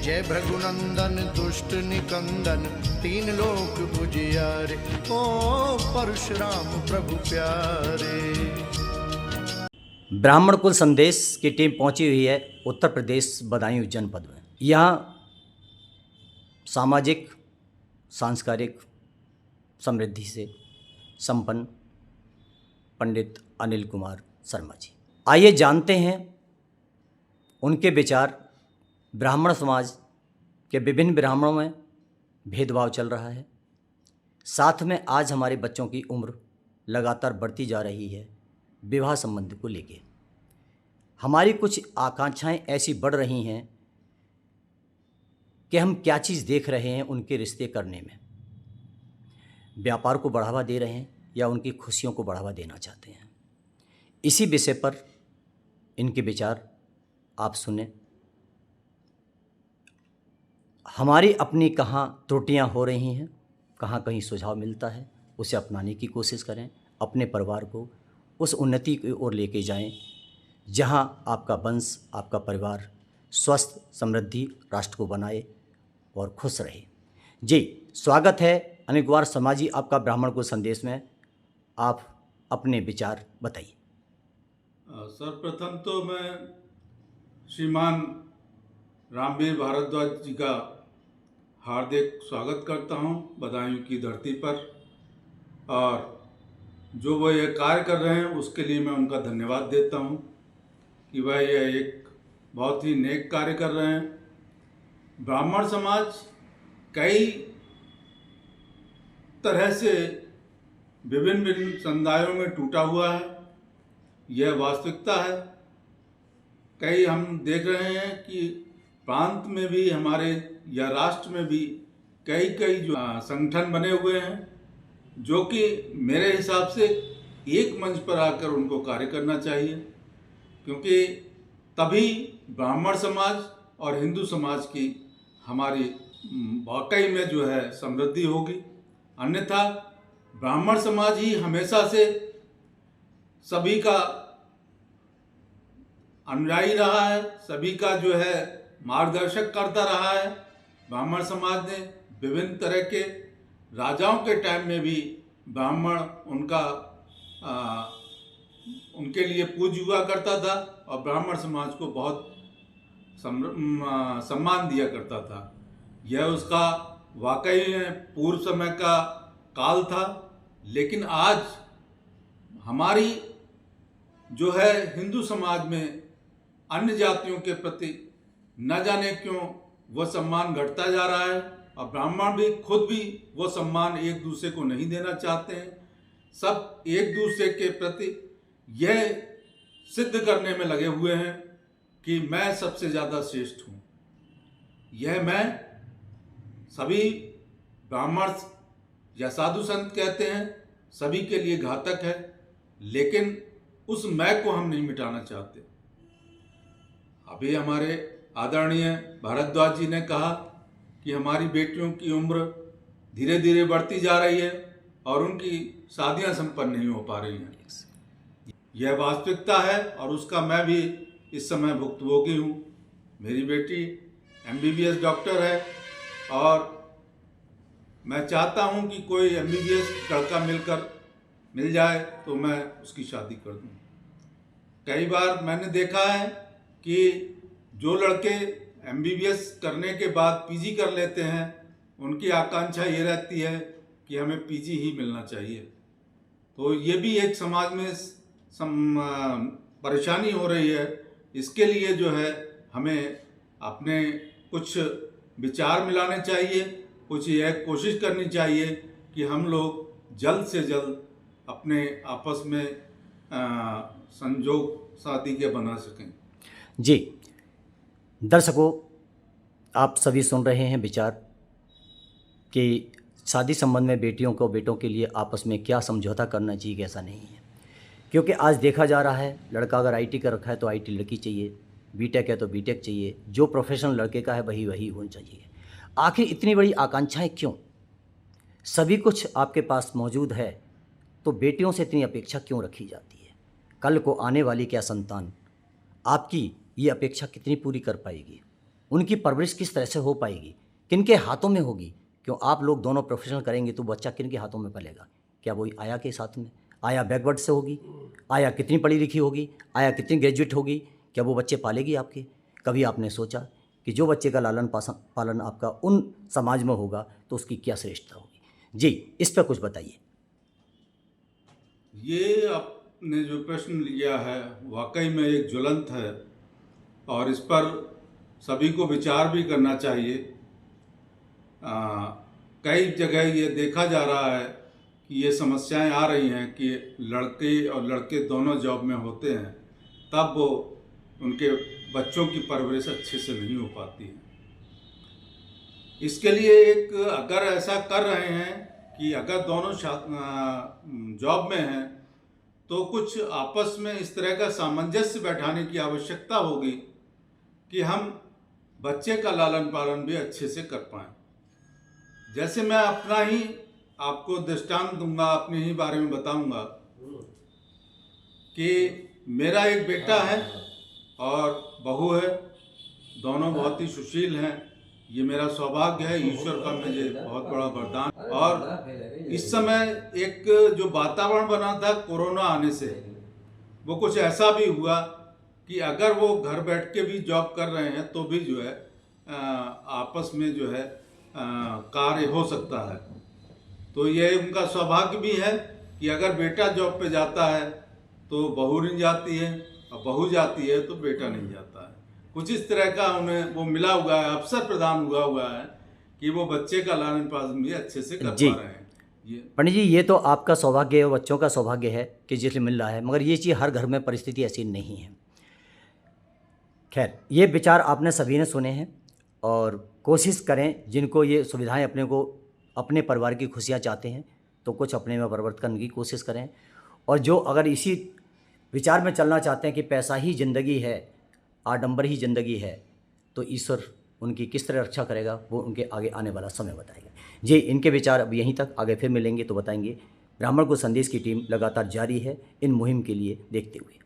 जय भृगुनंदन दुष्ट निकंदन तीन लोक उजियारे, ओ परशुराम प्रभु प्यारे। ब्राह्मण कुल संदेश की टीम पहुंची हुई है उत्तर प्रदेश बदायूं जनपद में। यहाँ सामाजिक सांस्कृतिक समृद्धि से संपन्न पंडित अनिल कुमार शर्मा जी। आइए जानते हैं उनके विचार। ब्राह्मण समाज के विभिन्न ब्राह्मणों में भेदभाव चल रहा है, साथ में आज हमारे बच्चों की उम्र लगातार बढ़ती जा रही है। विवाह संबंध को लेके हमारी कुछ आकांक्षाएं ऐसी बढ़ रही हैं कि हम क्या चीज़ देख रहे हैं उनके रिश्ते करने में। व्यापार को बढ़ावा दे रहे हैं या उनकी खुशियों को बढ़ावा देना चाहते हैं। इसी विषय पर इनके विचार आप सुने। हमारी अपनी कहाँ त्रुटियां हो रही हैं, कहाँ कहीं सुझाव मिलता है, उसे अपनाने की कोशिश करें। अपने परिवार को उस उन्नति की ओर लेके जाएं जहां आपका वंश, आपका परिवार स्वस्थ समृद्धि राष्ट्र को बनाए और खुश रहे। जी, स्वागत है अनिल कुमार शर्मा जी आपका ब्राह्मण को संदेश में। आप अपने विचार बताइए। सर्वप्रथम तो मैं श्रीमान रामवीर भारद्वाज जी का हार्दिक स्वागत करता हूं बदायूं की धरती पर, और जो वह यह कार्य कर रहे हैं उसके लिए मैं उनका धन्यवाद देता हूं कि वह यह एक बहुत ही नेक कार्य कर रहे हैं। ब्राह्मण समाज कई तरह से विभिन्न विभिन्न समुदायों में टूटा हुआ है, यह वास्तविकता है। कई हम देख रहे हैं कि प्रांत में भी हमारे या राष्ट्र में भी कई जो संगठन बने हुए हैं, जो कि मेरे हिसाब से एक मंच पर आकर उनको कार्य करना चाहिए, क्योंकि तभी ब्राह्मण समाज और हिंदू समाज की हमारी वाकई में जो है समृद्धि होगी। अन्यथा ब्राह्मण समाज ही हमेशा से सभी का अनुयायी रहा है, सभी का जो है मार्गदर्शक करता रहा है। ब्राह्मण समाज ने विभिन्न तरह के राजाओं के टाइम में भी ब्राह्मण उनके लिए पूज्य हुआ करता था और ब्राह्मण समाज को बहुत सम्मान दिया करता था। यह उसका वाकई में पूर्व समय का काल था। लेकिन आज हमारी जो है हिंदू समाज में अन्य जातियों के प्रति न जाने क्यों वह सम्मान घटता जा रहा है, और ब्राह्मण भी खुद भी वो सम्मान एक दूसरे को नहीं देना चाहते हैं। सब एक दूसरे के प्रति यह सिद्ध करने में लगे हुए हैं कि मैं सबसे ज़्यादा श्रेष्ठ हूँ। यह मैं सभी ब्राह्मण या साधु संत कहते हैं, सभी के लिए घातक है। लेकिन उस मैं को हम नहीं मिटाना चाहते। अभी हमारे आदरणीय भारद्वाज जी ने कहा कि हमारी बेटियों की उम्र धीरे धीरे बढ़ती जा रही है और उनकी शादियां संपन्न नहीं हो पा रही हैं। यह वास्तविकता है और उसका मैं भी इस समय भुक्तभोगी हूँ। मेरी बेटी MBBS डॉक्टर है और मैं चाहता हूँ कि कोई MBBS लड़का मिल जाए तो मैं उसकी शादी कर दूँ। कई बार मैंने देखा है कि जो लड़के MBBS करने के बाद PG कर लेते हैं, उनकी आकांक्षा ये रहती है कि हमें PG ही मिलना चाहिए। तो ये भी एक समाज में परेशानी हो रही है। इसके लिए जो है हमें अपने कुछ विचार मिलाने चाहिए, कुछ यह कोशिश करनी चाहिए कि हम लोग जल्द से जल्द अपने आपस में संजोग शादी के बना सकें। जी दर्शकों, आप सभी सुन रहे हैं विचार कि शादी संबंध में बेटियों को बेटों के लिए आपस में क्या समझौता करना चाहिए, कैसा नहीं है। क्योंकि आज देखा जा रहा है लड़का अगर IT का रखा है तो IT लड़की चाहिए, BTech है तो BTech चाहिए, जो प्रोफेशनल लड़के का है वही होना चाहिए। आखिर इतनी बड़ी आकांक्षाएं क्यों? सभी कुछ आपके पास मौजूद है तो बेटियों से इतनी अपेक्षा क्यों रखी जाती है? कल को आने वाली क्या संतान आपकी ये अपेक्षा कितनी पूरी कर पाएगी? उनकी परवरिश किस तरह से हो पाएगी, किन के हाथों में होगी। क्यों आप लोग दोनों प्रोफेशनल करेंगे तो बच्चा किन के हाथों में पलेगा? क्या वो आया के साथ में, आया बैकवर्ड से होगी, आया कितनी पढ़ी लिखी होगी, आया कितनी ग्रेजुएट होगी, क्या वो बच्चे पालेगी आपके? कभी आपने सोचा कि जो बच्चे का लालन पालन आपका उन समाज में होगा तो उसकी क्या श्रेष्ठता होगी? जी, इस पर कुछ बताइए। ये आपने जो प्रश्न लिया है वाकई में एक ज्वलंत है और इस पर सभी को विचार भी करना चाहिए। कई जगह ये देखा जा रहा है कि ये समस्याएं आ रही हैं कि लड़के और लड़के दोनों जॉब में होते हैं, तब वो उनके बच्चों की परवरिश अच्छे से नहीं हो पाती है। इसके लिए एक अगर ऐसा कर रहे हैं कि अगर दोनों जॉब में हैं तो कुछ आपस में इस तरह का सामंजस्य बैठाने की आवश्यकता होगी कि हम बच्चे का लालन पालन भी अच्छे से कर पाएं। जैसे मैं अपना ही आपको दृष्टांत दूंगा, अपने ही बारे में बताऊंगा कि मेरा एक बेटा है और बहू है, दोनों बहुत ही सुशील हैं। ये मेरा सौभाग्य है, ईश्वर का मुझे बहुत बड़ा वरदान। और इस समय एक जो वातावरण बना था कोरोना आने से, वो कुछ ऐसा भी हुआ कि अगर वो घर बैठ के भी जॉब कर रहे हैं तो भी जो है आपस में जो है कार्य हो सकता है। तो ये उनका सौभाग्य भी है कि अगर बेटा जॉब पे जाता है तो बहू नहीं जाती है और बहू जाती है तो बेटा नहीं जाता है। कुछ इस तरह का उन्हें वो मिला हुआ है, अवसर प्रदान हुआ है कि वो बच्चे का लालन पालन भी अच्छे से कर पा रहे हैं। ये पंडित जी, ये तो आपका सौभाग्य है, बच्चों का सौभाग्य है कि जिसे मिल रहा है, मगर ये चीज़ हर घर में परिस्थिति ऐसी नहीं है। खैर, ये विचार आपने सभी ने सुने हैं और कोशिश करें, जिनको ये सुविधाएं अपने परिवार की खुशियां चाहते हैं तो कुछ अपने में परिवर्तन करने की कोशिश करें। और जो अगर इसी विचार में चलना चाहते हैं कि पैसा ही ज़िंदगी है, आडंबर ही ज़िंदगी है, तो ईश्वर उनकी किस तरह रक्षा करेगा वो उनके आगे आने वाला समय बताएगा। जी, इनके विचार अब यहीं तक, आगे फिर मिलेंगे तो बताएंगे। ब्राह्मण को संदेश की टीम लगातार जारी है इन मुहिम के लिए देखते हुए।